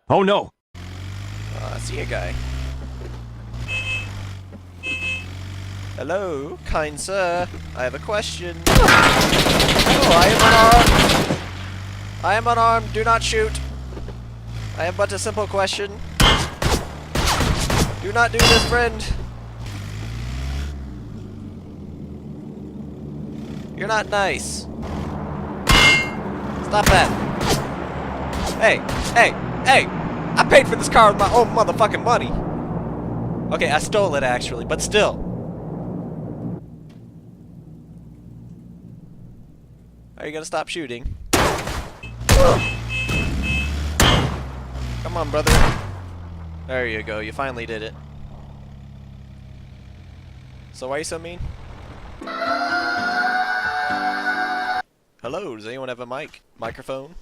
Oh no! I see a guy. Hello, kind sir. I have a question. Oh, I am unarmed. I am unarmed. Do not shoot. I have but a simple question. Do not do this, friend. You're not nice. Stop that. Hey, hey, hey! I paid for this car with my own motherfucking money. Okay, I stole it actually, but still. Are you gonna stop shooting? Come on, brother. There you go, you finally did it. So why are you so mean? Hello, does anyone have a mic? Microphone?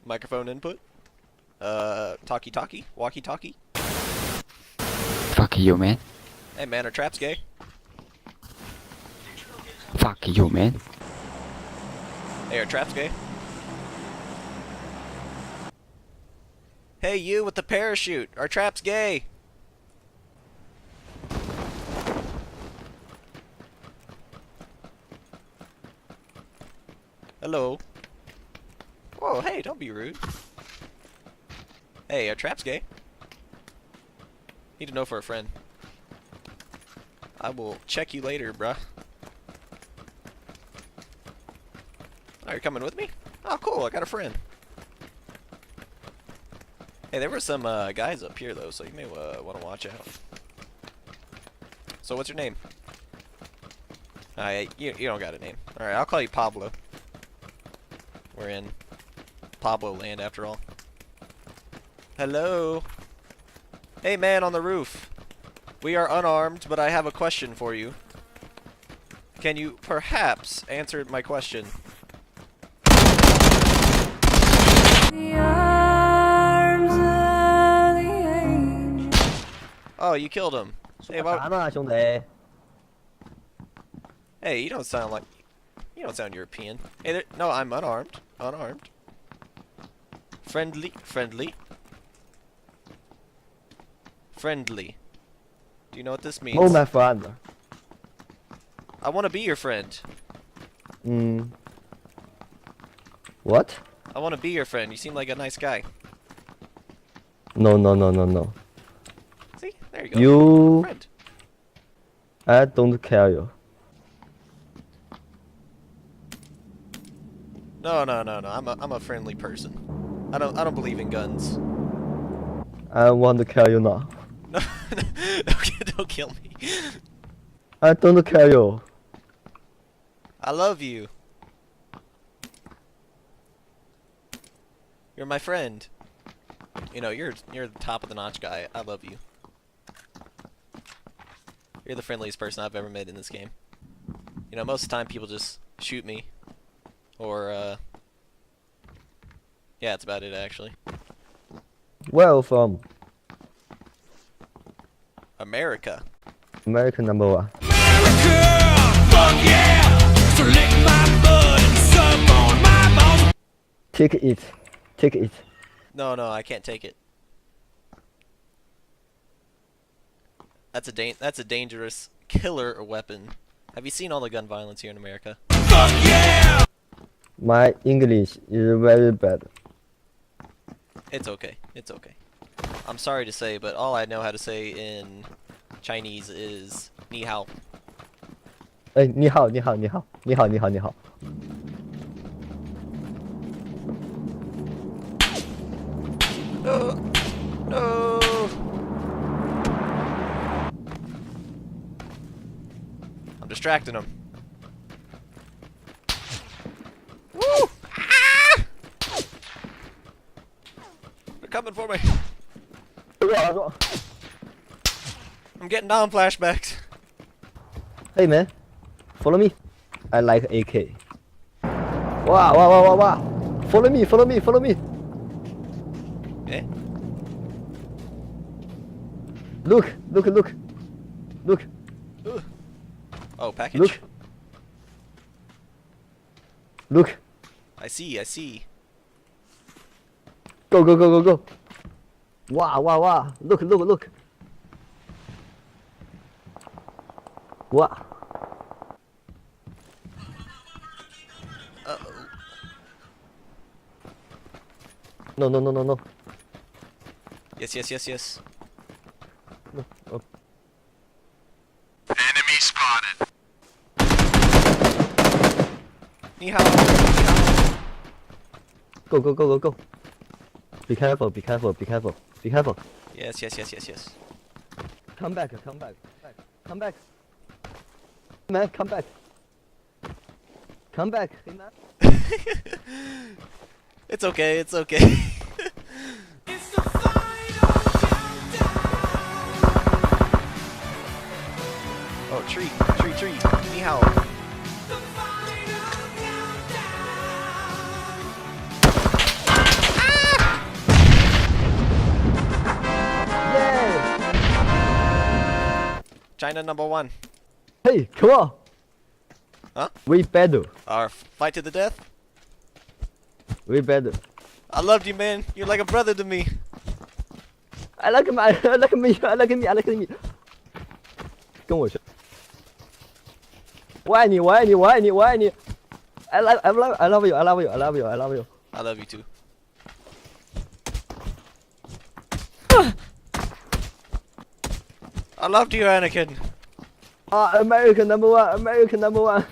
Microphone input? Talkie-talkie? Walkie-talkie? Fuck you, man. Hey man, are traps gay? Fuck you, man. Hey, are traps gay? Hey, you with the parachute! Are traps gay? Hello? Whoa, hey, don't be rude. Hey, are traps gay? Need to know for a friend. I will check you later, bruh. Oh, you're coming with me? Oh, cool, I got a friend. Hey, there were some guys up here, though, so you may want to watch out. So, what's your name? You don't got a name. Alright, I'll call you Pablo. We're in Pablo land, after all. Hello? Hey, man on the roof. We are unarmed, but I have a question for you. Can you perhaps answer my question? Oh, you killed him. Hey, hey, you don't sound like... You don't sound European. Hey, there... No, I'm unarmed. Unarmed. Friendly. Friendly. Friendly. Do you know what this means? Oh, my friend. I want to be your friend. What? I want to be your friend. You seem like a nice guy. No, no, no, no, no. See? There you go. You... Friend. I don't care you. No, no, no, no. I'm a friendly person. I don't believe in guns. I want to kill you now. No, don't kill me. I don't care you. I love you. You're my friend. You know, you're the top of the notch guy. I love you. You're the friendliest person I've ever met in this game. You know, most of the time people just shoot me. Or, yeah, that's about it, actually. Where are you from? America. American number one. Fuck yeah! So lick my butt and suck on my balls. Take it. Take it. No, no, I can't take it. That's a dangerous killer weapon. Have you seen all the gun violence here in America? Fuck yeah! My English is very bad. It's okay. It's okay. I'm sorry to say, but all I know how to say in Chinese is ni hao. 哎，你好，你好，你好，你好，你好，你好。No! No! I'm distracting him. Woo! Ah! They're coming for me. I'm getting down flashbacks. Hey man, follow me. I like AK. Wow, wow, wow, wow, wow. Follow me, follow me, follow me. Eh? Look, look, look. Look. Ugh. Oh, package. Look. Look. I see, I see. Go, go, go, go, go. 哇哇哇！Look look look！哇 Uh-oh. ！No no no no no！ Yes, yes, yes, yes. No, no. Enemy spotted. 你好，你好。 Go go go go go! Be careful! Be careful! Be careful! Be careful! Yes, yes, yes, yes, yes. Come back! Come back! Come back! Man, come back! Come back! Hey man! It's okay, it's okay. It's the final countdown. Oh, tree, tree, tree. 你好。 The final countdown. Yeah! China #1. Hey, come on! Huh? We battle. Our fight to the death? We battle. I loved you, man. You're like a brother to me. I like me. I like me. I like me. I like me. 跟我学。我爱你，我爱你，我爱你，我爱你。I love you. I love you. I love you. I love you. I love you. I love you too. I loved you, Anakin. American #1. American #1.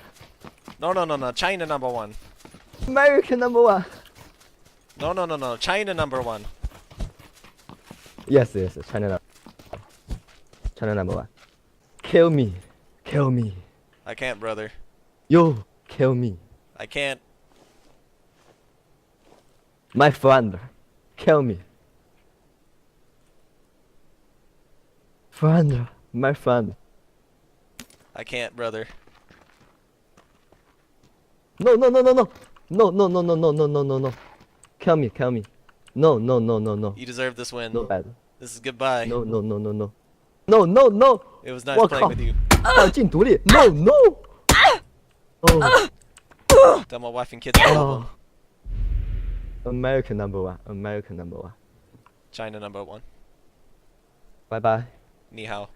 No, no, no, no. China #1. American #1. No, no, no, no. China #1. Yes, yes. China #1. Kill me. Kill me. I can't, brother. You kill me. I can't. My friend. Kill me. Friend. My friend. I can't, brother. No, no, no, no, no. No, no, no, no, no, no, no, no, no. Kill me, kill me. No, no, no, no, no. You deserve this win. No bad. This is goodbye. No, no, no, no, no. No, no, no. It was nice 我 playing 靠 with you. 半禁独立 No, no. Oh, Tell my wife and kids I love them. American #1. American #1. China #1. Bye bye. 你好.